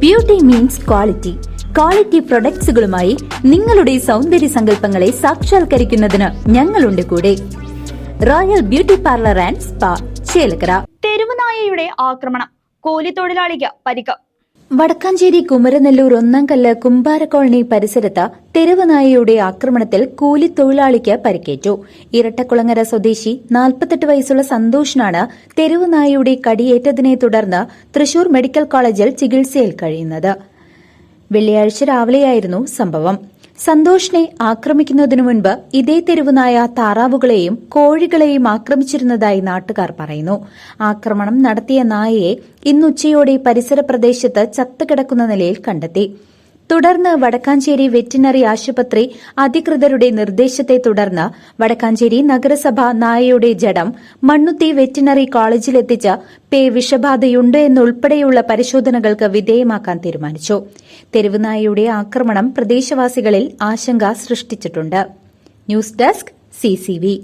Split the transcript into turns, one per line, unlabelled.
Beauty means quality. Quality പ്രൊഡക്ട്സുകളുമായി നിങ്ങളുടെ സൗന്ദര്യ സങ്കല്പങ്ങളെ സാക്ഷാത്കരിക്കുന്നതിന് ഞങ്ങളുണ്ട് കൂടെ. Royal beauty parlour and spa, Chelakkara.
തെരുവുനായയുടെ ആക്രമണം, കൂലിത്തൊഴിലാളിക്ക് പരിക്ക്.
വടക്കാഞ്ചേരി കുമരനെല്ലൂർ ഒന്നാംകല്ല് കുമ്പാര കോളനി പരിസരത്ത് തെരുവുനായയുടെ ആക്രമണത്തിൽ കൂലിത്തൊഴിലാളിക്ക് പരിക്കേറ്റു. ഇരട്ടക്കുളങ്ങര സ്വദേശി 48 വയസ്സുള്ള സന്തോഷിനാണ് തെരുവുനായയുടെ കടിയേറ്റതിനെ തുടർന്ന് തൃശൂർ മെഡിക്കൽ കോളേജിൽ ചികിത്സയിൽ കഴിയുന്നത്. വെള്ളിയാഴ്ച രാവിലെയായിരുന്നു സംഭവം. സന്തോഷിനെ ആക്രമിക്കുന്നതിനു മുൻപ് ഇതേ തെരുവുനായ താറാവുകളെയും കോഴികളെയും ആക്രമിച്ചിരുന്നതായി നാട്ടുകാർ പറയുന്നു. ആക്രമണം നടത്തിയ നായയെ ഇന്നുച്ചയോടെ പരിസര പ്രദേശത്ത് ചത്തുകിടക്കുന്ന നിലയിൽ കണ്ടെത്തി. തുടർന്ന് വടക്കാഞ്ചേരി വെറ്റിനറി ആശുപത്രി അധികൃതരുടെ നിർദ്ദേശത്തെ തുടർന്ന് വടക്കാഞ്ചേരി നഗരസഭ നായയുടെ ജഡം മണ്ണുത്തി വെറ്റിനറി കോളേജിലെത്തിച്ച് വിഷബാധയുണ്ട് എന്നുൾപ്പെടെയുള്ള പരിശോധനകൾക്ക് വിധേയമാക്കാൻ തീരുമാനിച്ചു. തെരുവുനായയുടെ ആക്രമണം പ്രദേശവാസികളിൽ ആശങ്ക സൃഷ്ടിച്ചിട്ടുണ്ട്. News desk CCV.